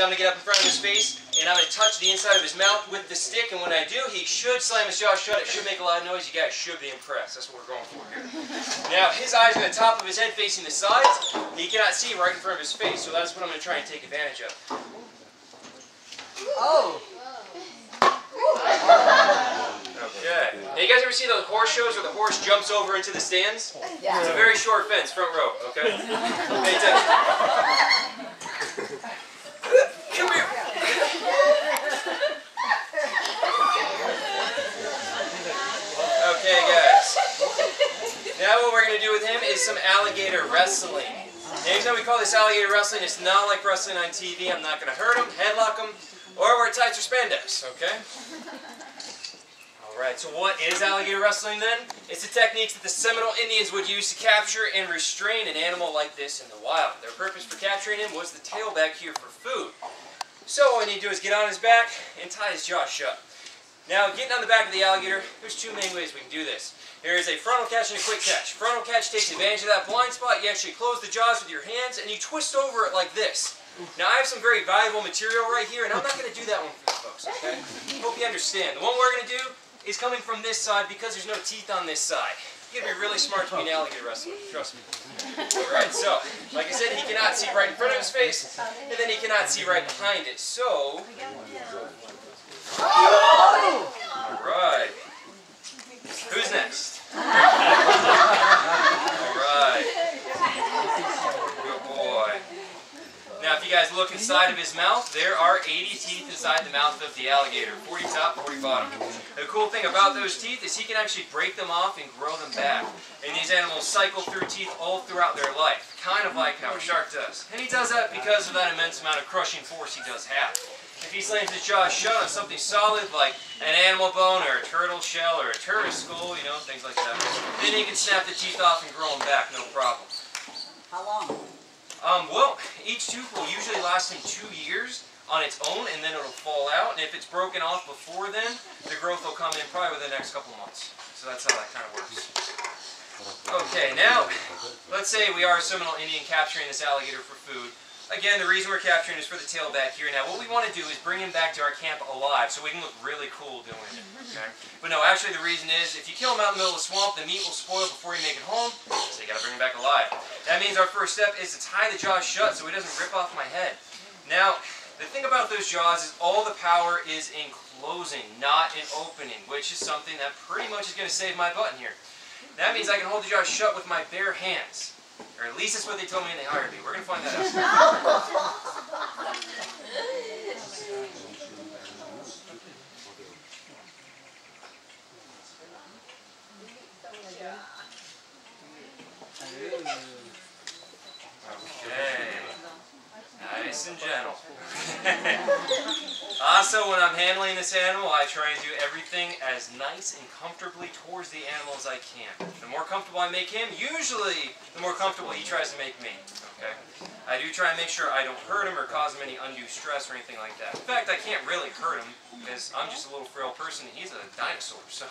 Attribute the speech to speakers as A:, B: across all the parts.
A: I'm going to get up in front of his face, and I'm going to touch the inside of his mouth with the stick, and when I do, he should slam his jaw shut. It should make a lot of noise. You guys should be impressed. That's what we're going for here. Now, his eyes are at the top of his head facing the sides. He cannot see right in front of his face, so that's what I'm going to try and take advantage of.
B: Oh!
A: Okay. Now, you guys ever see those horse shows where the horse jumps over into the stands?
B: Yeah.
A: It's a very short fence, front row, okay? Pay attention. Come here. Okay, guys. Now what we're going to do with him is some alligator wrestling. Anytime we call this alligator wrestling, it's not like wrestling on TV. I'm not going to hurt him, headlock him, or wear tights or spandex, okay? Alright, so what is alligator wrestling then? It's the techniques that the Seminole Indians would use to capture and restrain an animal like this in the wild. Their purpose for capturing him was the tail back here for food. So all we need to do is get on his back and tie his jaw shut. Now, getting on the back of the alligator, there's two main ways we can do this. There is a frontal catch and a quick catch. Frontal catch takes advantage of that blind spot. You actually close the jaws with your hands and you twist over it like this. Now, I have some very valuable material right here, and I'm not going to do that one for you folks, okay? Hope you understand. The one we're going to do is coming from this side because there's no teeth on this side. You gotta be really smart to be an alligator wrestler, trust me. Alright, so, like I said, he cannot see right in front of his face, and then he cannot see right behind it. So, alright. Who's next? Alright. Good boy. Now, if you guys look inside of his mouth, there are 80 teeth inside the mouth of the alligator. 40 top, 40 bottom. The cool thing about those teeth is he can actually break them off and grow them back. And these animals cycle through teeth all throughout their life, kind of like how a shark does. And he does that because of that immense amount of crushing force he does have. If he slams his jaw shut on something solid like an animal bone or a turtle shell or a tourist skull, you know, things like that, then he can snap the teeth off and grow them back, no problem.
B: How long?
A: Well, each tooth will usually last him 2 years on its own, and then it'll fall out. And if it's broken off before then, the growth will come in probably within the next couple of months. So that's how that kind of works. Okay, now, let's say we are a Seminole Indian capturing this alligator for food. Again, the reason we're capturing is for the tail back here. Now, what we want to do is bring him back to our camp alive so we can look really cool doing it. Okay? But no, actually the reason is if you kill him out in the middle of the swamp, the meat will spoil before you make it home, so you got to bring him back alive. That means our first step is to tie the jaws shut so he doesn't rip off my head. Now, the thing about those jaws is all the power is in closing, not in opening, which is something that pretty much is going to save my butt in here. That means I can hold the jaws shut with my bare hands. Or at least that's what they told me when they hired me. We're going to find that out. Okay. Nice and gentle. Also, when I'm handling this animal, I try and do everything as nice and comfortably towards the animal as I can. The more comfortable I make him, usually the more comfortable he tries to make me. Okay? I do try and make sure I don't hurt him or cause him any undue stress or anything like that. In fact, I can't really hurt him because I'm just a little frail person and he's a dinosaur. So,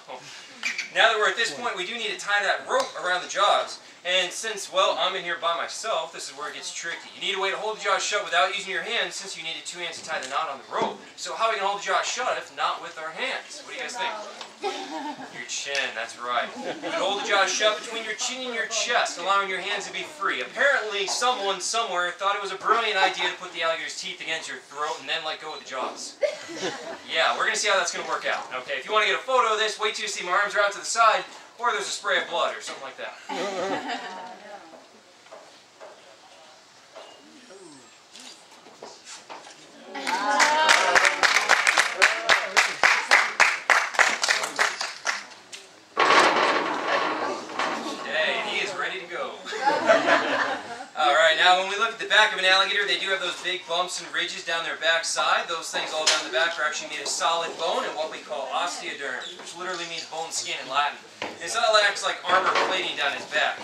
A: now that we're at this point, we do need to tie that rope around the jaws. And since, well, I'm in here by myself, this is where it gets tricky. You need a way to hold the jaws shut without using your hands since you needed 2 hands to tie the knot on the rope. So how are we going to hold the jaws shut if not with our hands? What do you guys think? Your chin, that's right. You hold the jaws shut between your chin and your chest, allowing your hands to be free. Apparently, someone somewhere thought it was a brilliant idea to put the alligator's teeth against your throat and then let go of the jaws. Yeah, we're going to see how that's going to work out. Okay, if you want to get a photo of this, wait till you see my arms are out to the side, or there's a spray of blood or something like that. Okay, he is ready to go. Alright, now when we look at the back of an alligator, they do have those big bumps and ridges down their back side. Those things all down the back are actually made of solid bone and what we call osteoderm, which literally means bone skin in Latin. This all acts like armor plating down his back.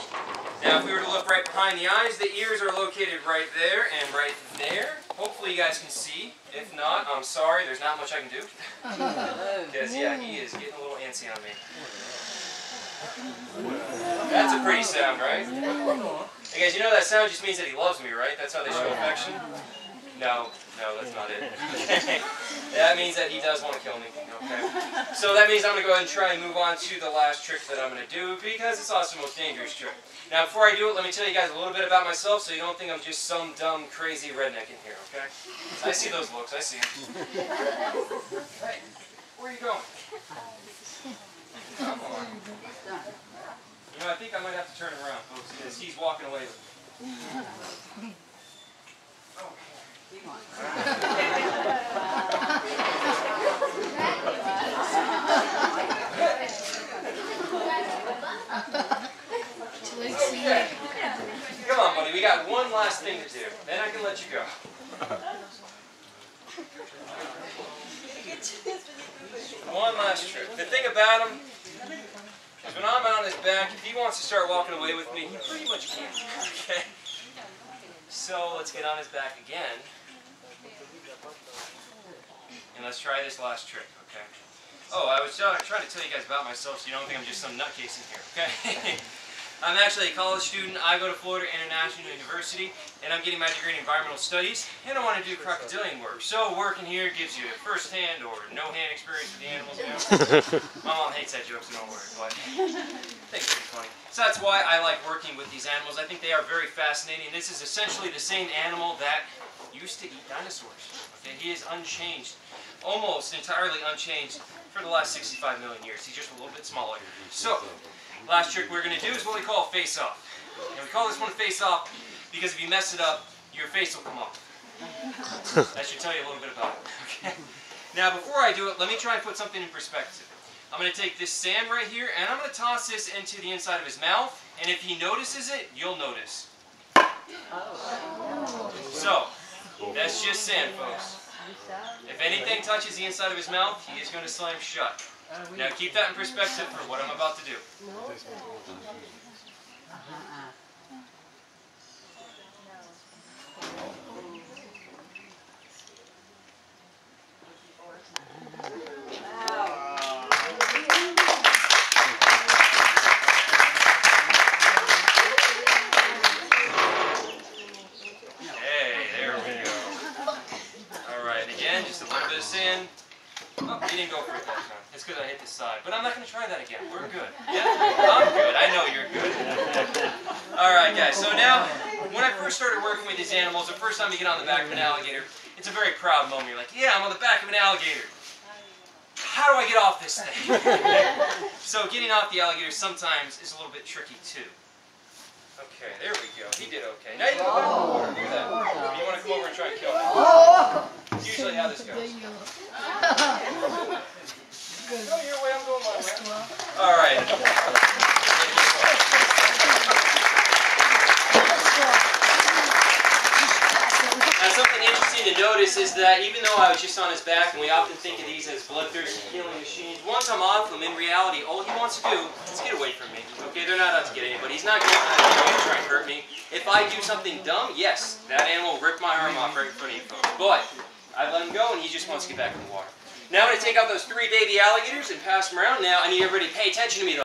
A: Now if we were to look right behind the eyes, the ears are located right there and right there. Hopefully you guys can see. If not, I'm sorry, there's not much I can do. Because yeah, he is getting a little antsy on me. That's a pretty sound, right? Hey guys, you know that sound just means that he loves me, right? That's how they show affection. No, that's not it. Okay. That means that he does want to kill me. Okay. So that means I'm going to go ahead and try and move on to the last trick that I'm going to do because it's also the most dangerous trick. Now before I do it, let me tell you guys a little bit about myself so you don't think I'm just some dumb, crazy redneck in here, okay? I see those looks, I see them. Hey, where are you going? Come on. You know, I think I might have to turn around, folks, because he's walking away with me. Oh. Come on, buddy. We got one last thing to do. Then I can let you go. One last trick. The thing about him is when I'm on his back, if he wants to start walking away with me, he pretty much can. Okay? So let's get on his back again. And let's try this last trick, okay? Oh, I was trying to tell you guys about myself so you don't think I'm just some nutcase in here, okay? I'm actually a college student. I go to Florida International University, and I'm getting my degree in environmental studies, and I want to do crocodilian work. So working here gives you first-hand or no-hand experience with the animals. You know? My mom hates that joke, so don't worry, but I think it's pretty funny. So that's why I like working with these animals. I think they are very fascinating. This is essentially the same animal that used to eat dinosaurs. Okay, he is unchanged, almost entirely unchanged for the last 65 million years. He's just a little bit smaller. So, last trick we're going to do is what we call face-off. And we call this one face-off because if you mess it up, your face will come off. That should tell you a little bit about it. Okay? Now, before I do it, let me try and put something in perspective. I'm going to take this sand right here, and I'm going to toss this into the inside of his mouth, and if he notices it, you'll notice. So, that's just sand, folks. If anything touches the inside of his mouth, he is going to slam shut. Now keep that in perspective for what I'm about to do. Hey, there we go. Alright, again, just a little bit of sand. Oh, he didn't go for it that time. It's because I hit the side. But I'm not going to try that again. We're good. Yeah? I'm good. I know you're good. Alright, guys. So now, when I first started working with these animals, the first time you get on the back of an alligator, it's a very proud moment. You're like, yeah, I'm on the back of an alligator. How do I get off this thing? So getting off the alligator sometimes is a little bit tricky, too. Okay, there we go. He did okay. Now you can go back in the water. Do that. You want to come over and try and kill me? That's usually how this goes. Go your way, I'm going my way. Alright. Now something interesting to notice is that even though I was just on his back, and we often think of these as bloodthirsty killing machines, once I'm off him, in reality, all he wants to do is get away from me. Okay, they're not out to get anybody. He's not going to try and hurt me. If I do something dumb, yes, that animal will rip my arm off right in front of you folks. But I let him go, and he just wants to get back in the water. Now I'm going to take out those 3 baby alligators and pass them around. Now I need everybody to pay attention to me, though.